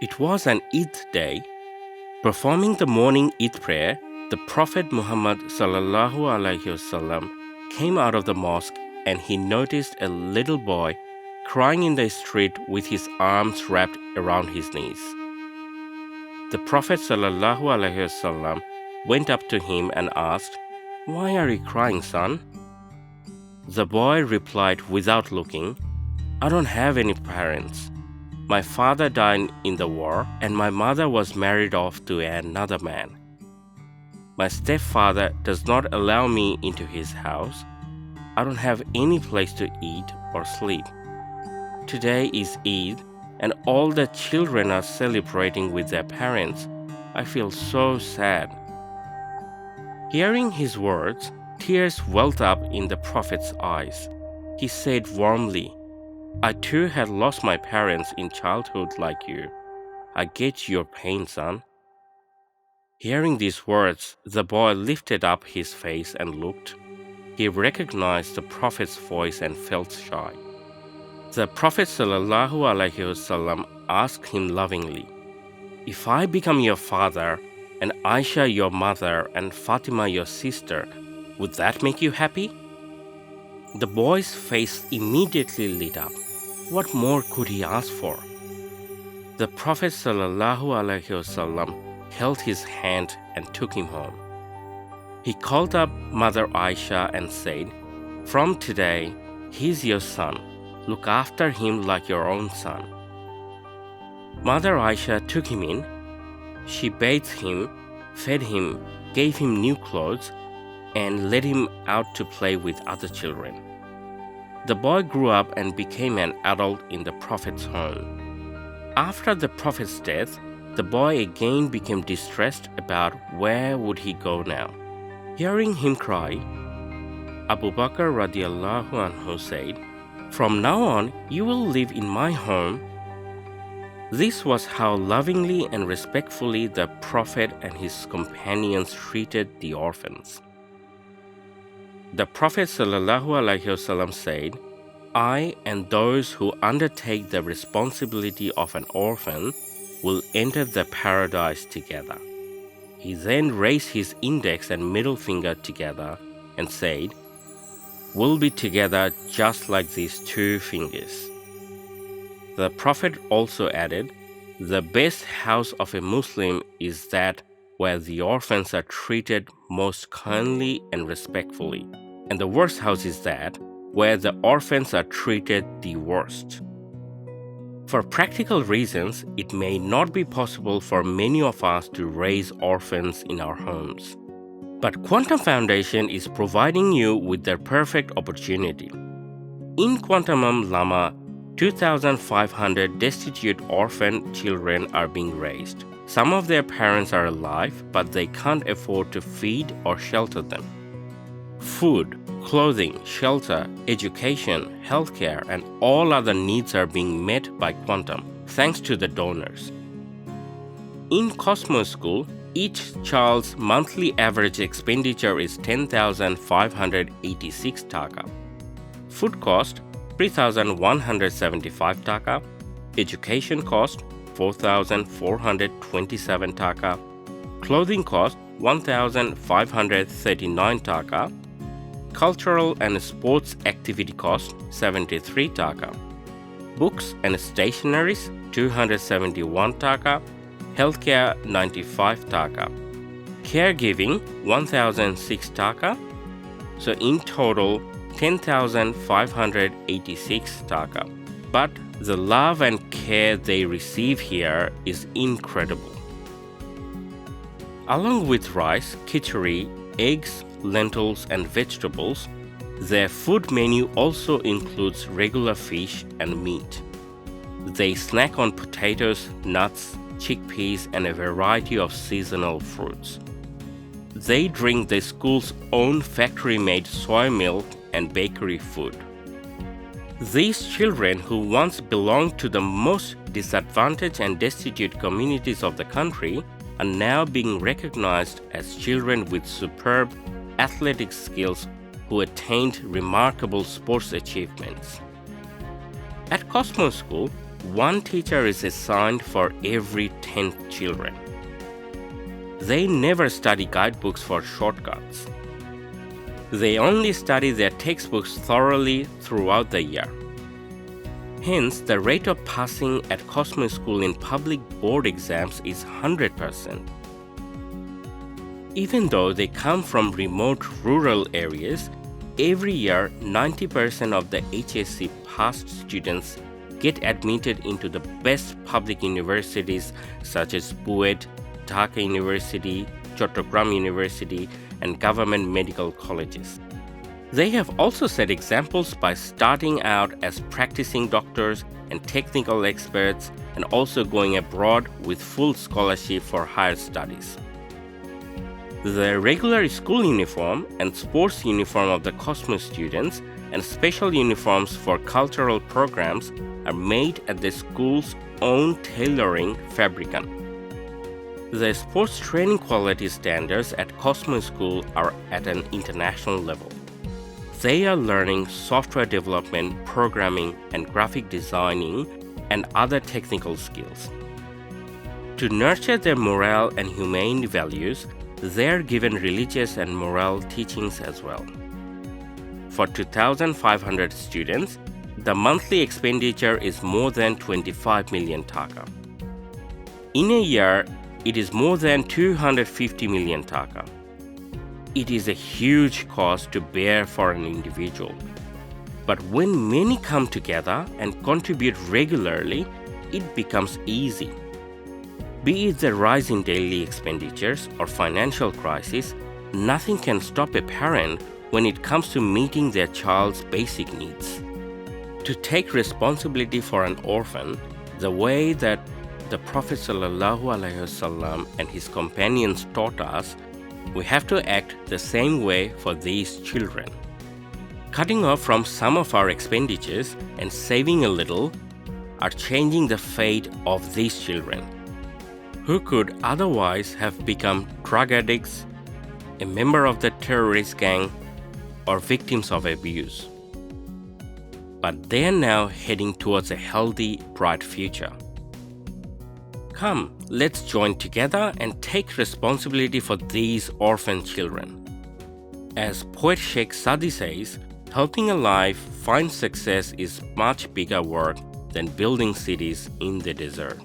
It was an Eid day. Performing the morning Eid prayer, the Prophet Muhammad sallallahu alaihi wasallam came out of the mosque and he noticed a little boy crying in the street with his arms wrapped around his knees. The Prophet sallallahu alaihi wasallam went up to him and asked, "Why are you crying, son?" The boy replied without looking, "I don't have any parents. My father died in the war and my mother was married off to another man. My stepfather does not allow me into his house. I don't have any place to eat or sleep. Today is Eid and all the children are celebrating with their parents. I feel so sad." Hearing his words, tears welled up in the Prophet's eyes. He said warmly, "I too had lost my parents in childhood like you. I get your pain, son." Hearing these words, the boy lifted up his face and looked. He recognized the Prophet's voice and felt shy. The Prophet ﷺ asked him lovingly, "If I become your father, and Aisha your mother, and Fatima your sister, would that make you happy?" The boy's face immediately lit up. What more could he ask for? The Prophet ﷺ held his hand and took him home. He called up Mother Aisha and said, "From today, he's your son. Look after him like your own son." Mother Aisha took him in. She bathed him, fed him, gave him new clothes, and led him out to play with other children. The boy grew up and became an adult in the Prophet's home. After the Prophet's death, the boy again became distressed about where would he go now. Hearing him cry, Abu Bakr radiallahu anhu said, "From now on, you will live in my home." This was how lovingly and respectfully the Prophet and his companions treated the orphans. The Prophet ﷺ said, "I and those who undertake the responsibility of an orphan will enter the paradise together." He then raised his index and middle finger together and said, "We'll be together just like these two fingers." The Prophet also added, "The best house of a Muslim is that where the orphans are treated most kindly and respectfully, and the worst house is that where the orphans are treated the worst." For practical reasons, it may not be possible for many of us to raise orphans in our homes. But Quantum Foundation is providing you with the perfect opportunity. In Quantumum Lama, 2,500 destitute orphan children are being raised. Some of their parents are alive, but they can't afford to feed or shelter them. Food, clothing, shelter, education, healthcare, and all other needs are being met by Quantum, thanks to the donors. In Cosmos School, each child's monthly average expenditure is 10,586 taka. Food cost 3,175 taka. Education cost 4,427 taka. Clothing cost 1,539 taka. Cultural and sports activity cost 73 taka. Books and stationeries 271 taka. Healthcare 95 taka. Caregiving 1,006 taka. So in total 10,586 taka. But the love and care they receive here is incredible. Along with rice, khichdi, eggs, lentils, and vegetables, their food menu also includes regular fish and meat. They snack on potatoes, nuts, chickpeas, and a variety of seasonal fruits. They drink the school's own factory-made soy milk and bakery food. These children, who once belonged to the most disadvantaged and destitute communities of the country, are now being recognized as children with superb athletic skills who attained remarkable sports achievements. At Cosmos School, one teacher is assigned for every 10 children. They never study guidebooks for shortcuts. They only study their textbooks thoroughly throughout the year. Hence, the rate of passing at Cosmo School in public board exams is 100%. Even though they come from remote rural areas, every year 90% of the HSC passed students get admitted into the best public universities such as BUH, Dhaka University, Chattogram University, and government medical colleges. They have also set examples by starting out as practicing doctors and technical experts and also going abroad with full scholarship for higher studies. The regular school uniform and sports uniform of the Cosmo students and special uniforms for cultural programs are made at the school's own tailoring fabricant. The sports training quality standards at Cosmo School are at an international level. They are learning software development, programming, and graphic designing, and other technical skills. To nurture their morale and humane values, they are given religious and moral teachings as well. For 2,500 students, the monthly expenditure is more than 25 million taka. In a year, it is more than 250 million taka. It is a huge cost to bear for an individual. But when many come together and contribute regularly, it becomes easy. Be it the rise in daily expenditures or financial crisis, nothing can stop a parent when it comes to meeting their child's basic needs. To take responsibility for an orphan, the way that the Prophet ﷺ and his companions taught us, we have to act the same way for these children. Cutting off from some of our expenditures and saving a little are changing the fate of these children, who could otherwise have become drug addicts, a member of the terrorist gang, or victims of abuse. But they are now heading towards a healthy, bright future. Come, let's join together and take responsibility for these orphan children. As poet Sheikh Sadi says, helping a life find success is much bigger work than building cities in the desert.